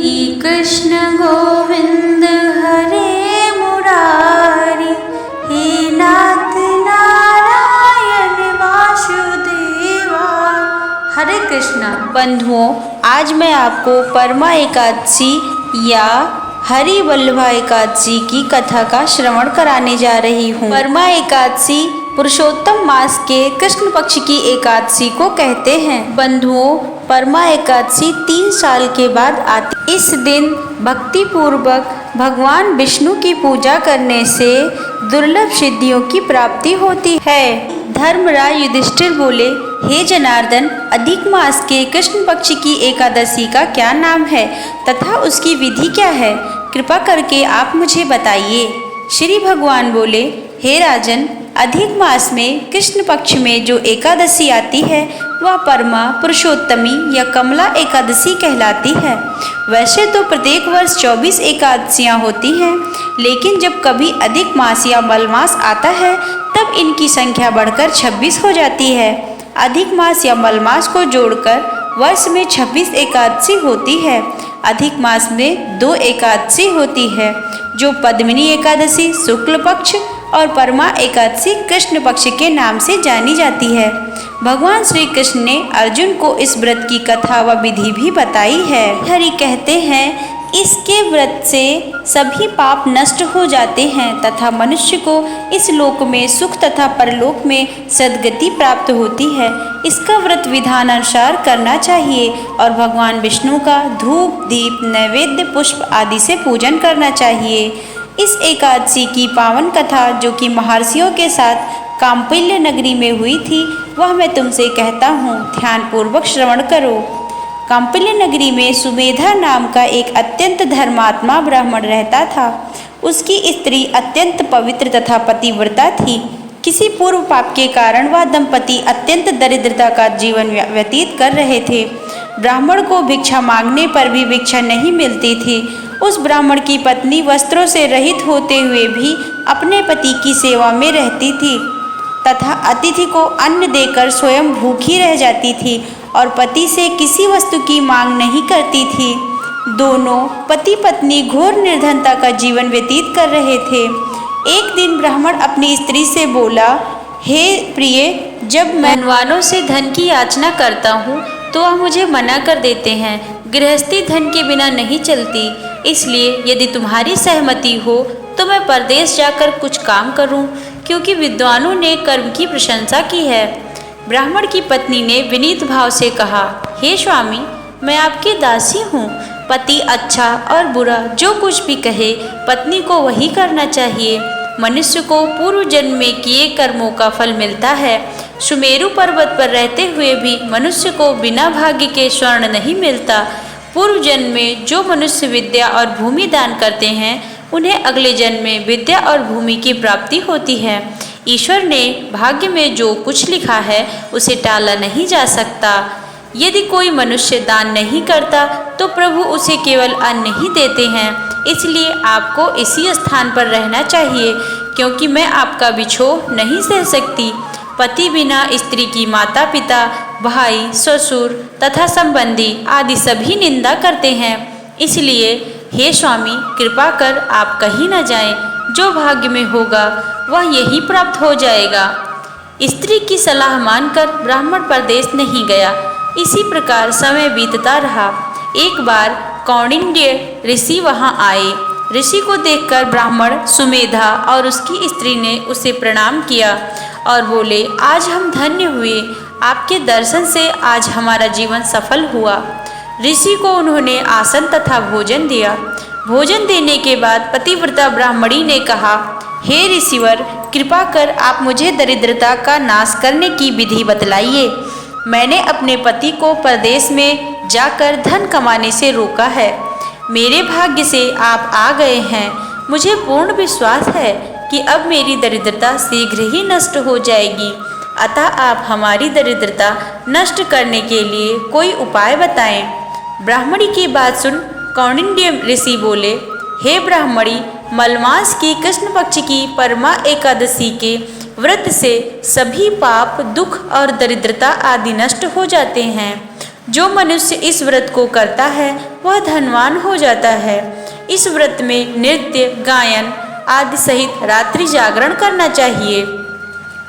कृष्ण गोविंद हरे मुरारी, हे नाथ नारायण वासुदेवा। हरे कृष्णा। बंधुओं, आज मैं आपको परमा एकादशी या हरि वल्लभा एकादशी की कथा का श्रवण कराने जा रही हूँ। परमा एकादशी पुरुषोत्तम मास के कृष्ण पक्ष की एकादशी को कहते हैं। बंधुओं, परमा एकादशी 3 साल के बाद आती। इस दिन भक्ति पूर्वक भगवान विष्णु की पूजा करने से दुर्लभ सिद्धियों की प्राप्ति होती है। धर्मराज युधिष्ठिर बोले, हे जनार्दन, अधिक मास के कृष्ण पक्ष की एकादशी का क्या नाम है तथा उसकी विधि क्या है? कृपा करके आप मुझे बताइए। श्री भगवान बोले, हे राजन, अधिक मास में कृष्ण पक्ष में जो एकादशी आती है वह परमा, पुरुषोत्तमी या कमला एकादशी कहलाती है। वैसे तो प्रत्येक वर्ष 24 एकादशियाँ होती हैं, लेकिन जब कभी अधिक मास या मलमास आता है तब इनकी संख्या बढ़कर 26 हो जाती है। अधिक मास या मलमास को जोड़कर वर्ष में 26 एकादशी होती है। अधिक मास में 2 एकादशी होती है, जो पद्मिनी एकादशी शुक्ल पक्ष और परमा एकादशी कृष्ण पक्ष के नाम से जानी जाती है। भगवान श्री कृष्ण ने अर्जुन को इस व्रत की कथा व विधि भी बताई है। हरि कहते हैं, इसके व्रत से सभी पाप नष्ट हो जाते हैं तथा मनुष्य को इस लोक में सुख तथा परलोक में सद्गति प्राप्त होती है। इसका व्रत विधान अनुसार करना चाहिए और भगवान विष्णु का धूप, दीप, नैवेद्य, पुष्प आदि से पूजन करना चाहिए। इस एकादशी की पावन कथा, जो कि महर्षियों के साथ काम्पिल्य नगरी में हुई थी, वह मैं तुमसे कहता हूँ, ध्यानपूर्वक श्रवण करो। काम्पिल्य नगरी में सुमेधा नाम का एक अत्यंत धर्मात्मा ब्राह्मण रहता था। उसकी स्त्री अत्यंत पवित्र तथा पतिव्रता थी। किसी पूर्व पाप के कारण वह दंपति अत्यंत दरिद्रता का जीवन व्यतीत कर रहे थे। ब्राह्मण को भिक्षा मांगने पर भी भिक्षा नहीं मिलती थी। उस ब्राह्मण की पत्नी वस्त्रों से रहित होते हुए भी अपने पति की सेवा में रहती थी तथा अतिथि को अन्न देकर स्वयं भूखी रह जाती थी और पति से किसी वस्तु की मांग नहीं करती थी। दोनों पति पत्नी घोर निर्धनता का जीवन व्यतीत कर रहे थे। एक दिन ब्राह्मण अपनी स्त्री से बोला, हे प्रिय, जब मैं धनवानों से धन की याचना करता हूँ तो वह मुझे मना कर देते हैं। गृहस्थी धन के बिना नहीं चलती, इसलिए यदि तुम्हारी सहमति हो तो मैं परदेश जाकर कुछ काम करूं, क्योंकि विद्वानों ने कर्म की प्रशंसा की है। ब्राह्मण की पत्नी ने विनीत भाव से कहा, हे स्वामी, मैं आपकी दासी हूँ। पति अच्छा और बुरा जो कुछ भी कहे, पत्नी को वही करना चाहिए। मनुष्य को पूर्व जन्म में किए कर्मों का फल मिलता है। सुमेरु पर्वत पर रहते हुए भी मनुष्य को बिना भाग्य के स्वर्ण नहीं मिलता। पूर्व जन्म में जो मनुष्य विद्या और भूमि दान करते हैं, उन्हें अगले जन्म में विद्या और भूमि की प्राप्ति होती है। ईश्वर ने भाग्य में जो कुछ लिखा है उसे टाला नहीं जा सकता। यदि कोई मनुष्य दान नहीं करता तो प्रभु उसे केवल अन्न ही देते हैं। इसलिए आपको इसी स्थान पर रहना चाहिए, क्योंकि मैं आपका बिछोह नहीं सह सकती। पति बिना स्त्री की माता पिता, भाई, ससुर तथा संबंधी आदि सभी निंदा करते हैं। इसलिए हे स्वामी, कृपा कर आप कहीं न जाएं। जो भाग्य में होगा वह यही प्राप्त हो जाएगा। स्त्री की सलाह मानकर ब्राह्मण परदेश नहीं गया। इसी प्रकार समय बीतता रहा। एक बार कौंडिन्य ऋषि वहां आए। ऋषि को देखकर ब्राह्मण सुमेधा और उसकी स्त्री ने उसे प्रणाम किया और बोले, आज हम धन्य हुए। आपके दर्शन से आज हमारा जीवन सफल हुआ। ऋषि को उन्होंने आसन तथा भोजन दिया। भोजन देने के बाद पतिव्रता ब्राह्मणी ने कहा, हे ऋषिवर, कृपा कर आप मुझे दरिद्रता का नाश करने की विधि बतलाइए। मैंने अपने पति को परदेश में जाकर धन कमाने से रोका है। मेरे भाग्य से आप आ गए हैं। मुझे पूर्ण विश्वास है कि अब मेरी दरिद्रता शीघ्र ही नष्ट हो जाएगी। अतः आप हमारी दरिद्रता नष्ट करने के लिए कोई उपाय बताएं। ब्राह्मणी की बात सुन कौंडिन्य ऋषि बोले, हे ब्राह्मणी, मलमास की कृष्ण पक्ष की परमा एकादशी के व्रत से सभी पाप, दुख और दरिद्रता आदि नष्ट हो जाते हैं। जो मनुष्य इस व्रत को करता है वह धनवान हो जाता है। इस व्रत में नृत्य, गायन आदि सहित रात्रि जागरण करना चाहिए।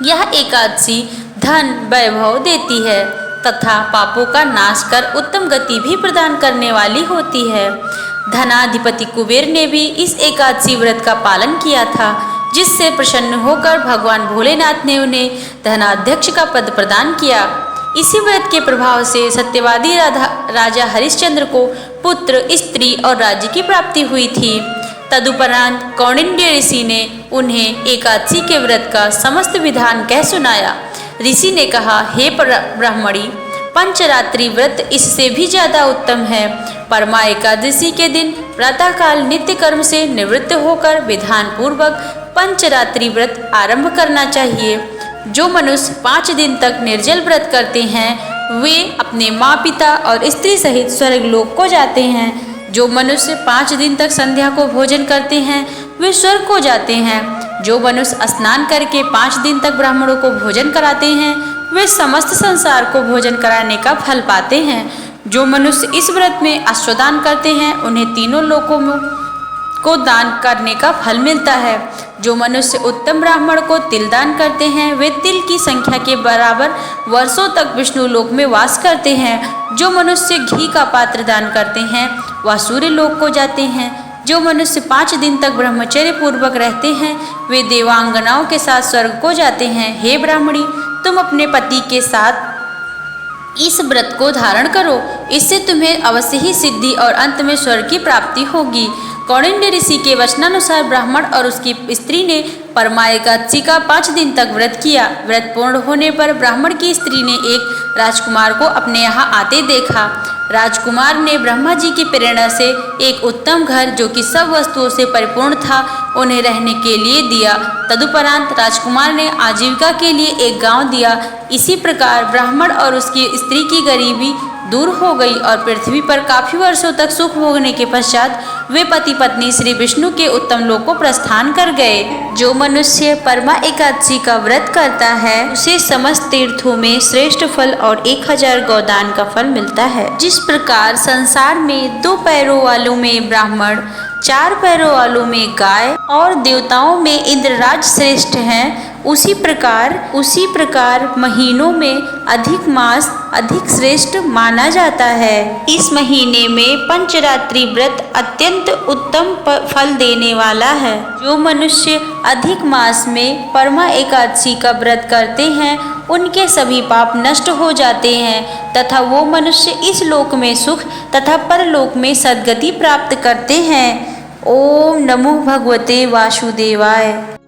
यह एकादशी धन वैभव देती है तथा पापों का नाश कर उत्तम गति भी प्रदान करने वाली होती है। धनाधिपति कुबेर ने भी इस एकादशी व्रत का पालन किया था, जिससे प्रसन्न होकर भगवान भोलेनाथ ने उन्हें धनाध्यक्ष का पद प्रदान किया। इसी व्रत के प्रभाव से सत्यवादी राजा हरिश्चंद्र को पुत्र, स्त्री और राज्य की प्राप्ति हुई थी। तदुपरांत कौंडिन्य ऋषि ने उन्हें एकादशी के व्रत का समस्त विधान कह सुनाया। ऋषि ने कहा, हे ब्राह्मणी, पंचरात्रि व्रत इससे भी ज्यादा उत्तम है। परमा एकादशी के दिन प्रातःकाल नित्य कर्म से निवृत्त होकर विधान पूर्वक पंचरात्रि व्रत आरंभ करना चाहिए। जो मनुष्य 5 दिन तक निर्जल व्रत करते हैं वे अपने माँ पिता और स्त्री सहित स्वर्ग लोक को जाते हैं। जो मनुष्य 5 दिन तक संध्या को भोजन करते हैं वे स्वर्ग को जाते हैं। जो मनुष्य स्नान करके 5 दिन तक ब्राह्मणों को भोजन कराते हैं वे समस्त संसार को भोजन कराने का फल पाते हैं। जो मनुष्य इस व्रत में अश्वदान करते हैं उन्हें तीनों लोकों को दान करने का फल मिलता है। जो मनुष्य उत्तम ब्राह्मण को तिल दान करते हैं वे तिल की संख्या के बराबर वर्षों तक विष्णु लोक में वास करते हैं। जो मनुष्य घी का पात्र दान करते हैं वह सूर्य लोक को जाते हैं। जो मनुष्य 5 दिन तक ब्रह्मचर्य पूर्वक रहते हैं वे देवांगनाओं के साथ स्वर्ग को जाते हैं। हे ब्राह्मणी, तुम अपने पति के साथ इस व्रत को धारण करो, इससे तुम्हें अवश्य ही सिद्धि और अंत में स्वर्ग की प्राप्ति होगी। कौंडिन्य ऋषि के वचनानुसार ब्राह्मण और उसकी स्त्री ने परमा एकादशी का 5 दिन तक व्रत किया। व्रत पूर्ण होने पर ब्राह्मण की स्त्री ने एक राजकुमार को अपने यहाँ आते देखा। राजकुमार ने ब्रह्मा जी की प्रेरणा से एक उत्तम घर जो कि सब वस्तुओं से परिपूर्ण था उन्हें रहने के लिए दिया। तदुपरांत राजकुमार ने आजीविका के लिए एक गांव दिया। इसी प्रकार ब्राह्मण और उसकी स्त्री की गरीबी दूर हो गई और पृथ्वी पर काफी वर्षों तक सुख भोगने के पश्चात वे पति पत्नी श्री विष्णु के उत्तम लोक को प्रस्थान कर गए। जो मनुष्य परमा एकादशी का व्रत करता है उसे समस्त तीर्थों में श्रेष्ठ फल और 1000 गौदान का फल मिलता है। जिस प्रकार संसार में 2 पैरों वालों में ब्राह्मण, 4 पैरों वालों में गाय और देवताओं में इंद्रराज श्रेष्ठ हैं, उसी प्रकार महीनों में अधिक मास अधिक श्रेष्ठ माना जाता है। इस महीने में पंचरात्रि व्रत अत्यंत उत्तम फल देने वाला है। जो मनुष्य अधिक मास में परमा एकादशी का व्रत करते हैं उनके सभी पाप नष्ट हो जाते हैं तथा वो मनुष्य इस लोक में सुख तथा परलोक में सद्गति प्राप्त करते हैं। ओम नमो भगवते वासुदेवाय।